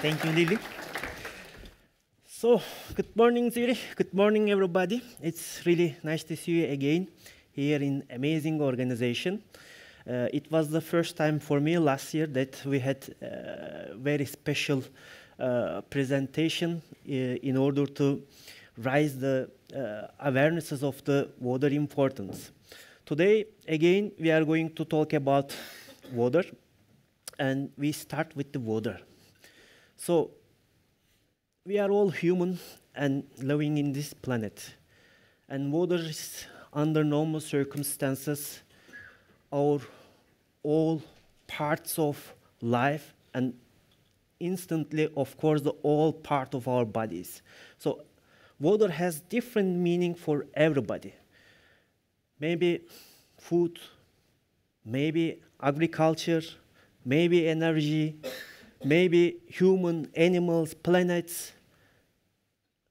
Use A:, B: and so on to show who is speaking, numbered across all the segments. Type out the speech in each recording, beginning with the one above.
A: Thank you, Lily. So, good morning, Zuri. Good morning, everybody. It's really nice to see you again here in amazing organization. It was the first time for me last year that we had a very special presentation in order to raise the awarenesses of the water importance. Today, again, we are going to talk about water, and we start with the water. So, we are all human and living in this planet. And water is, under normal circumstances, our all parts of life and instantly, of course, the all part of our bodies. So, water has different meaning for everybody. Maybe food, maybe agriculture, maybe energy, maybe human, animals, planets.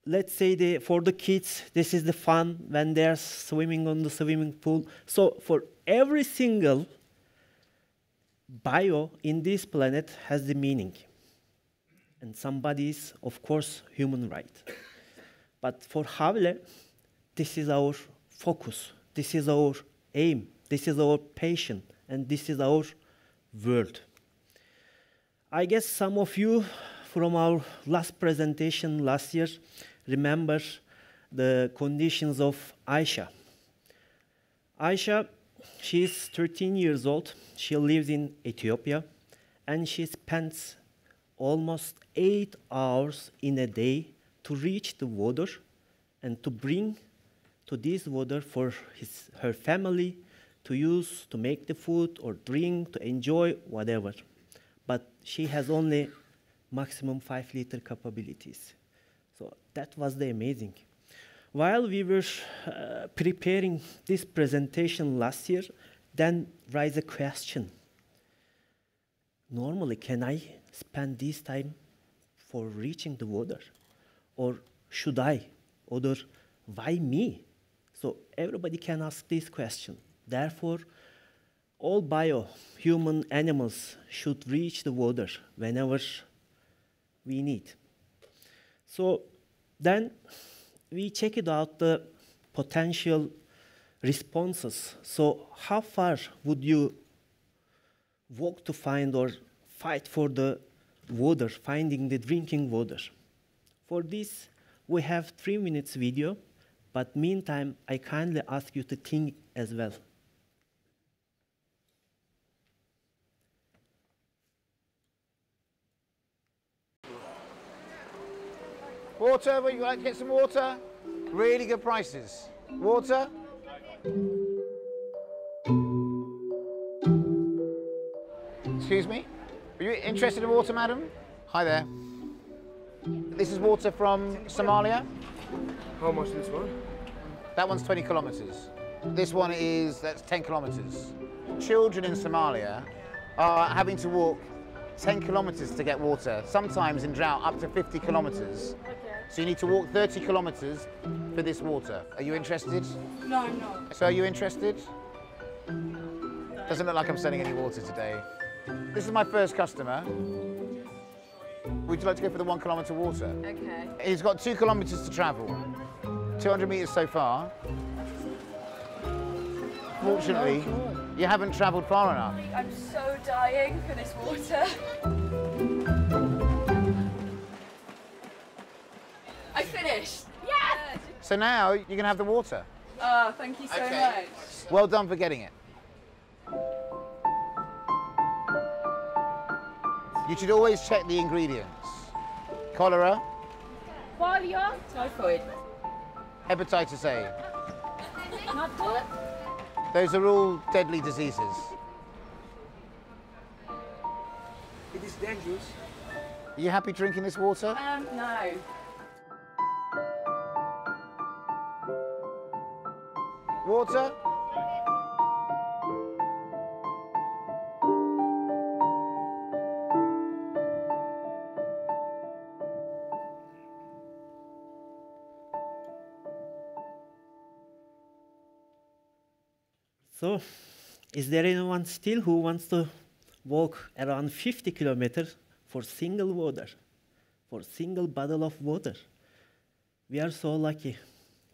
A: Let's say for the kids, this is the fun when they're swimming on the swimming pool. So for every single bio in this planet has the meaning. And somebody's, of course, human right. But for Hawle, this is our focus. This is our aim. This is our passion. And this is our world. I guess some of you from our last presentation last year remember the conditions of Aisha. Aisha, she is 13 years old. She lives in Ethiopia, and she spends almost 8 hours in a day to reach the water and to bring to this water for her family to use, to make the food or drink, to enjoy, whatever. But she has only maximum 5-liter capabilities. So that was the amazing. While we were preparing this presentation last year, then rise a question. Normally, can I spend this time for reaching the water? Or should I? Or why me? So everybody can ask this question. Therefore, all human animals should reach the water whenever we need. So then we checked out the potential responses. So how far would you walk to find or fight for the water, finding the drinking water? For this, we have 3 minutes video, but meantime, I kindly ask you to think as well.
B: Water, would you like to get some water? Really good prices. Water? Excuse me? Are you interested in water, madam? Hi there. This is water from Somalia.
C: How much this one?
B: That one's 20 kilometers. This one that's 10 kilometers. Children in Somalia are having to walk 10 kilometers to get water, sometimes in drought up to 50 kilometers. So you need to walk 30 kilometers for this water. Are you interested?
D: No, I'm not.
B: So are you interested? Doesn't look like I'm selling any water today. This is my first customer. Would you like to go for the 1 kilometer water?
D: Okay.
B: He's got 2 kilometers to travel. 200 meters so far. Fortunately, you haven't traveled far enough.
D: I'm so dying for this water. I finished. Yes!
B: So now you can have the water.
D: Oh, thank you so much.
B: Well done for getting it. You should always check the ingredients. Cholera,
D: Qualia? Typhoid.
B: hepatitis A.
D: Not good?
B: Those are all deadly diseases.
C: It is dangerous.
B: Are you happy drinking this water?
D: No.
B: Water?
A: So, is there anyone still who wants to walk around 50 kilometers for single water? for a single bottle of water. We are so lucky.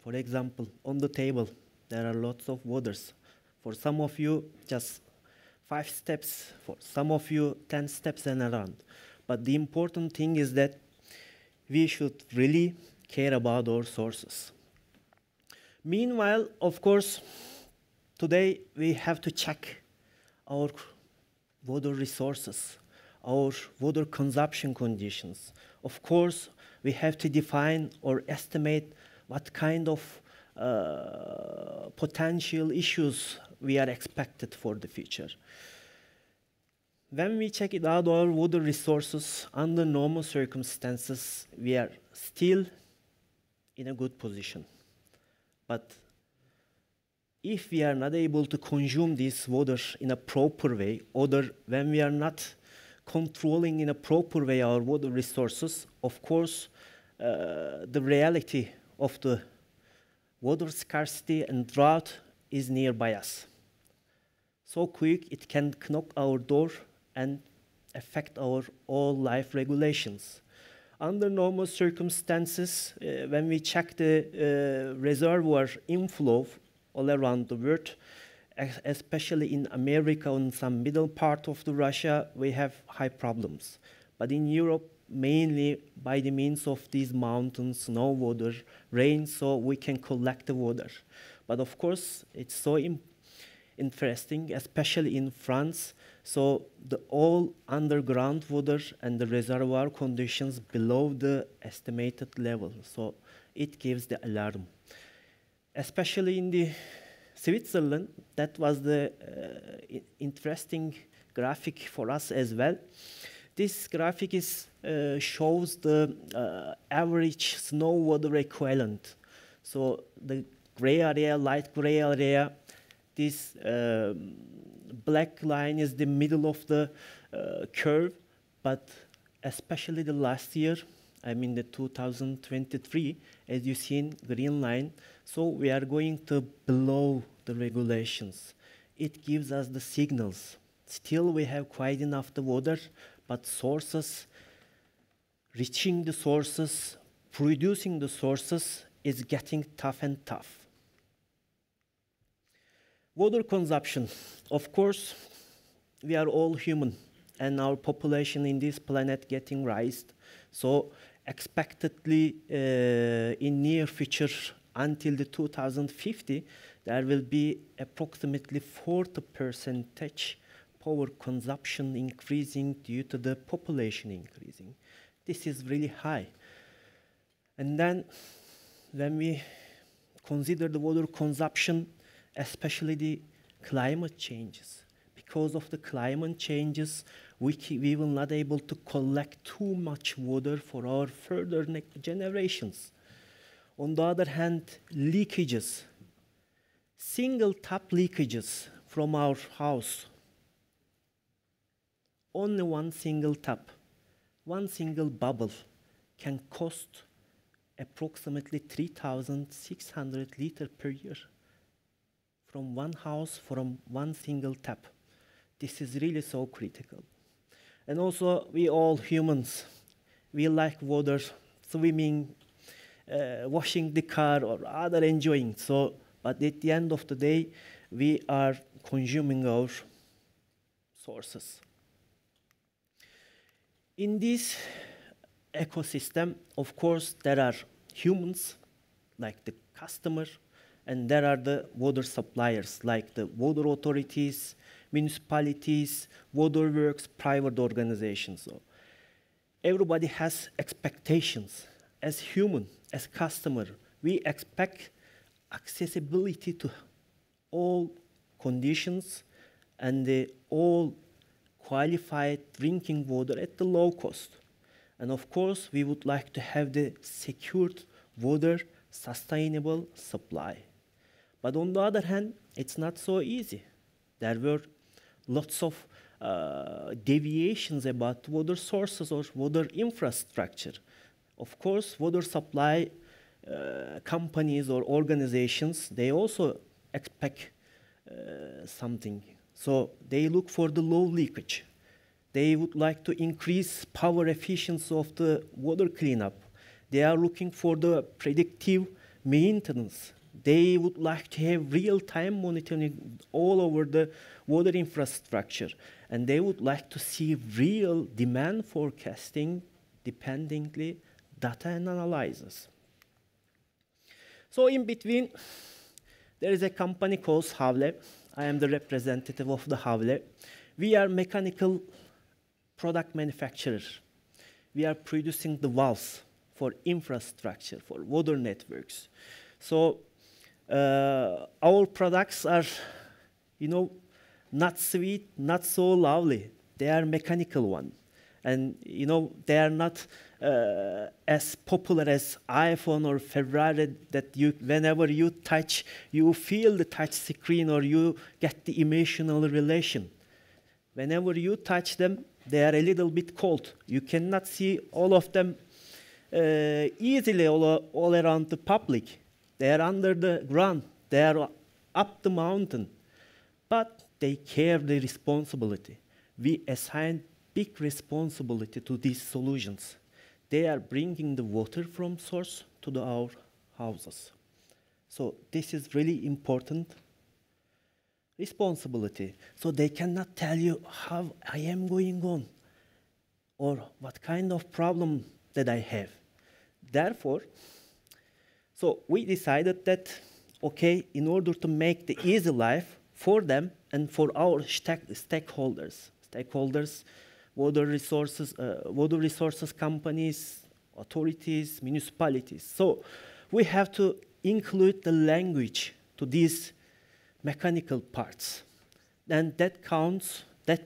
A: For example, on the table, there are lots of waters. For some of you, just 5 steps. For some of you, 10 steps and around. But the important thing is that we should really care about our sources. Meanwhile, of course, today we have to check our water resources, our water consumption conditions. Of course, we have to define or estimate what kind of potential issues we are expected for the future. When we check it out, our water resources, under normal circumstances, we are still in a good position. But if we are not able to consume this water in a proper way, or when we are not controlling in a proper way our water resources, of course, the reality of the water scarcity and drought is nearby us. So quick it can knock our door and affect our all life regulations. Under normal circumstances, when we check the reservoir inflow all around the world, especially in America and some middle part of the Russia, we have high problems. But in Europe, mainly by the means of these mountains, snow, water, rain, so we can collect the water. But of course, it's so interesting, especially in France. So the all underground water and the reservoir conditions below the estimated level. So it gives the alarm. Especially in the Switzerland, that was the interesting graphic for us as well. This graphic shows the average snow water equivalent. So the gray area, light gray area, this black line is the middle of the curve, but especially the last year, I mean the 2023, as you see, green line. So we are going to below the regulations. It gives us the signals. Still we have quite enough the water, but sources, reaching the sources, producing the sources is getting tough and tough. Water consumption. Of course, we are all human, and our population in this planet getting raised. So expectedly in near future, until the 2050, there will be approximately 40% power consumption increasing due to the population increasing. This is really high. And then when we consider the water consumption, especially the climate changes, because of the climate changes, we will not able to collect too much water for our further generations. On the other hand, leakages, single tap leakages from our house, only one single tap, one single bubble can cost approximately 3,600 liters per year from one house, from one single tap. This is really so critical. And also, we all humans, we like water, swimming, washing the car, or other enjoying. So, but at the end of the day, we are consuming our sources. In this ecosystem, of course, there are humans, like the customer, and there are the water suppliers, like the water authorities, municipalities, water works, private organizations. So everybody has expectations. As human, as customer, we expect accessibility to all conditions and all qualified drinking water at the low cost. And of course, we would like to have the secured water sustainable supply. But on the other hand, it's not so easy. There were lots of deviations about water sources or water infrastructure. Of course, water supply companies or organizations, they also expect something. So they look for the low leakage. They would like to increase power efficiency of the water cleanup. They are looking for the predictive maintenance. They would like to have real-time monitoring all over the water infrastructure. And they would like to see real demand forecasting, dependently data and analysis. So in between, there is a company called Hawle. I am the representative of the Hawle. We are mechanical product manufacturer. We are producing the valves for infrastructure, for water networks. So our products are, not sweet, not so lovely. They are mechanical one. And, they are not as popular as iPhone or Ferrari that whenever you touch, you feel the touch screen or you get the emotional relation. Whenever you touch them, they are a little bit cold. You cannot see all of them easily all around the public. They are under the ground. They are up the mountain. But they carry the responsibility. We assign big responsibility to these solutions. They are bringing the water from source to our houses. So this is really important responsibility. So they cannot tell you how I am going on or what kind of problem that I have. Therefore, so we decided that, okay, in order to make the easy life for them and for our stakeholders, water resources companies, authorities, municipalities. So we have to include the language to these mechanical parts. And that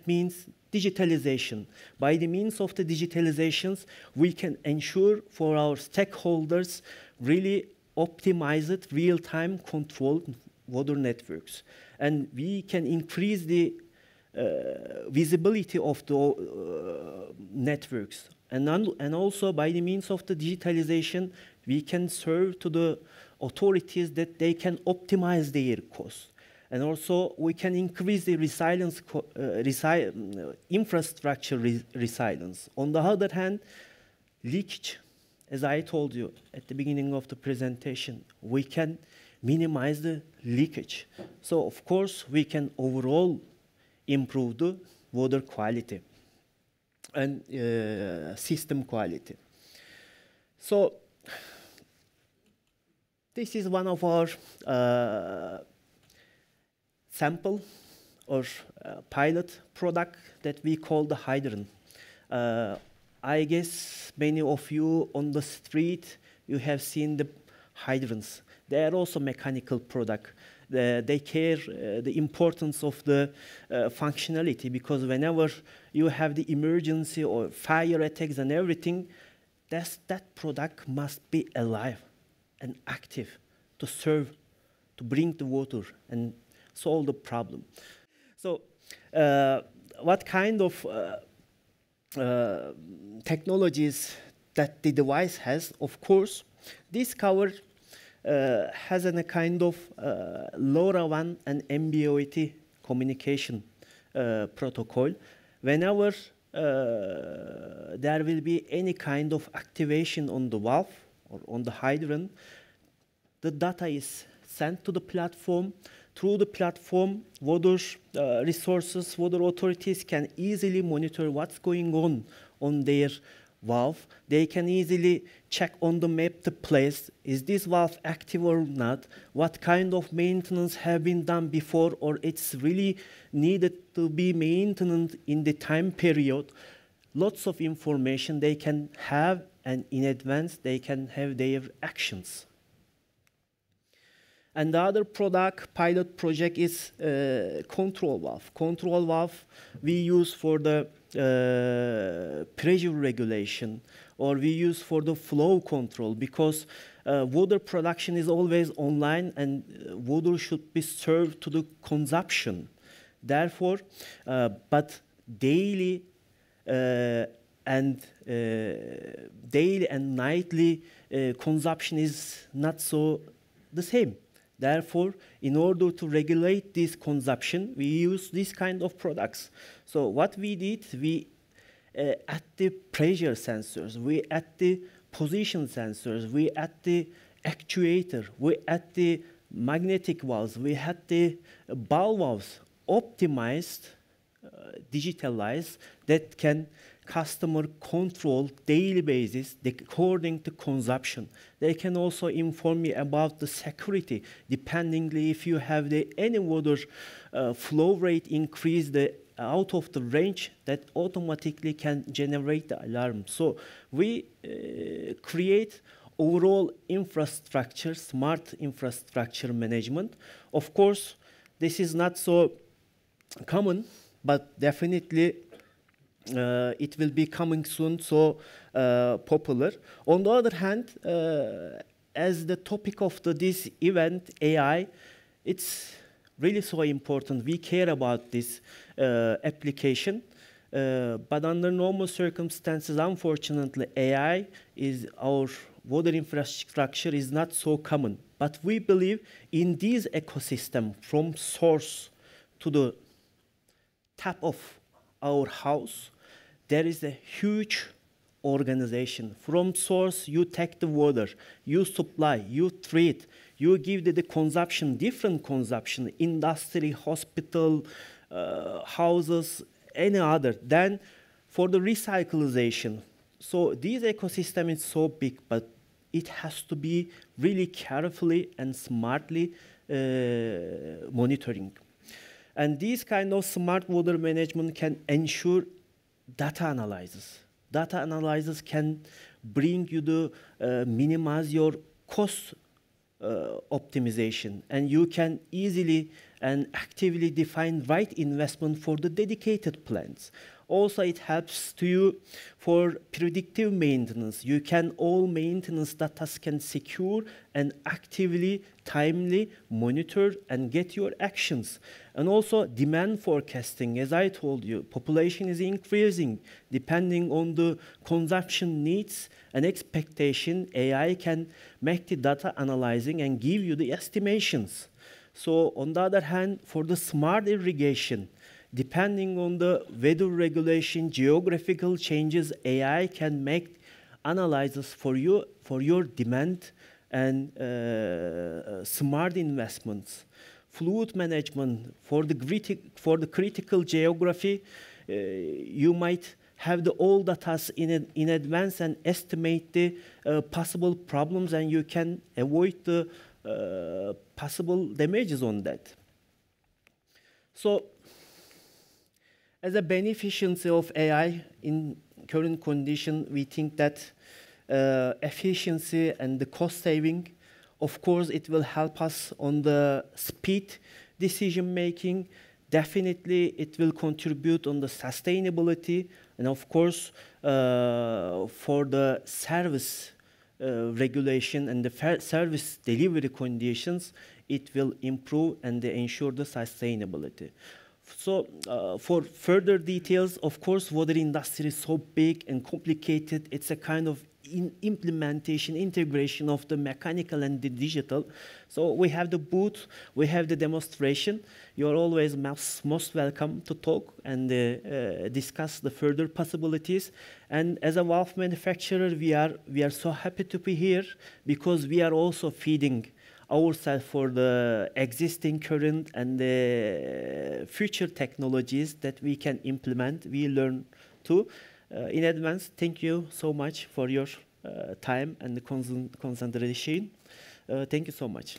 A: means digitalization. By the means of the digitalizations, we can ensure for our stakeholders really optimized real-time controlled water networks. And we can increase the visibility of the networks. And also by the means of the digitalization, we can serve to the authorities that they can optimize their costs. And also we can increase the resilience, infrastructure resilience. On the other hand, leakage, as I told you at the beginning of the presentation, we can minimize the leakage. So of course, we can overall improve the water quality and system quality. So this is one of our sample or pilot product that we call the hydrant. I guess many of you on the street, you have seen the hydrants. They are also mechanical product. They care the importance of the functionality, because whenever you have the emergency or fire attacks and everything, that product must be alive and active to serve, to bring the water and solve the problem. So what kind of technologies that the device has? Of course, this cover has a kind of LoRaWAN and MBOT communication protocol. Whenever there will be any kind of activation on the valve or on the hydrant, the data is sent to the platform. Through the platform, water resources, water authorities can easily monitor what's going on their valve. They can easily check on the map the place. Is this valve active or not? What kind of maintenance have been done before, or it's really needed to be maintained in the time period? Lots of information they can have, and in advance they can have their actions. And the other pilot project is control valve. Control valve we use for the pressure regulation, or we use for the flow control, because water production is always online and water should be served to the consumption. Therefore, but daily and nightly consumption is not so the same. Therefore, in order to regulate this consumption, we use this kind of products. So what we did, we at the pressure sensors, we at the position sensors, we at the actuator, we at the magnetic valves, we had the ball valves optimized, digitalized, that can customer control daily basis according to consumption. They can also inform you about the security, dependingly if you have any water flow rate increase out of the range, that automatically can generate the alarm. So we create overall infrastructure, smart infrastructure management. Of course, this is not so common, but definitely it will be coming soon, so popular. On the other hand, as the topic of this event, AI, it's really so important. We care about this application, but under normal circumstances, unfortunately, AI is our water infrastructure is not so common. But we believe in this ecosystem from source to the tap of our house, there is a huge organization. From source, you take the water, you supply, you treat, you give the consumption, different consumption, industry, hospital, houses, any other. Then for the recyclization. So this ecosystem is so big, but it has to be really carefully and smartly monitoring. And this kind of smart water management can ensure data analysis. Data analysis can bring you the minimize your cost optimization, and you can easily and actively define right investment for the dedicated plants. Also, it helps to you for predictive maintenance. You can all maintenance data can secure and actively, timely monitor and get your actions. And also demand forecasting. As I told you, population is increasing. Depending on the consumption needs and expectation, AI can make the data analyzing and give you the estimations. So on the other hand, for the smart irrigation, depending on the weather regulation, geographical changes, AI can make analysis for you, for your demand and smart investments. Fluid management, for the critical geography, you might have the all data in advance and estimate the possible problems, and you can avoid the possible damages on that. So, as a beneficiary of AI in current condition, we think that efficiency and the cost saving, of course, it will help us on the speed decision making. Definitely, it will contribute on the sustainability, and of course, for the service regulation and the service delivery conditions, it will improve and ensure the sustainability. So for further details, of course, water industry is so big and complicated. It's a kind of implementation, integration of the mechanical and the digital. So we have the booth, we have the demonstration. You're always most welcome to talk and discuss the further possibilities. And as a valve manufacturer, we are so happy to be here because we are also feeding ourselves for the existing, current, and the future technologies that we can implement, we learn too. In advance, thank you so much for your time and the concentration. Thank you so much.